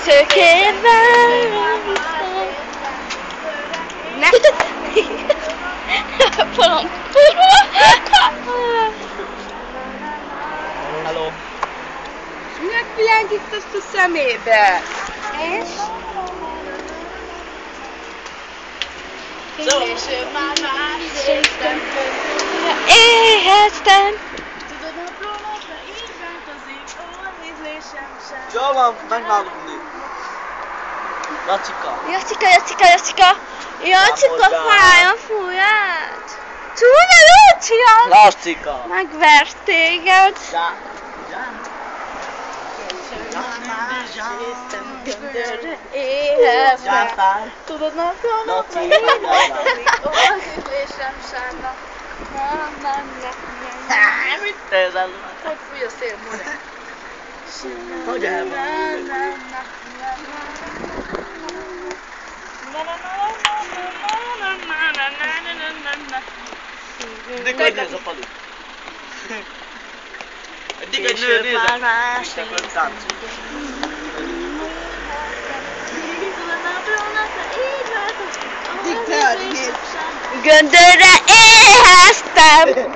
Tőkével. Ne! Falom. Hello. Minek világítasz a szemébe? És? Később már éheztem. Éheztem. Tudod, napról napra így változik, az ízlésem sem. Jól van, megnálunk. Lacika. Jacika, Lápozzál. fáj a fúját. Csúnya Lúcia! Lacika. Megvert téged. Ja. Göndörre éheztem. Jápár. Tudod, napról napra Laci, így megállás. változik, az ízlésem sem. Mit tezel? Hogy fúj a szél, More? Hogy elvan? Eddig hogy néz a falu? Eddig egy nő néz a falu. Táncol. Eddig te, nézd. Göndörre éheztem.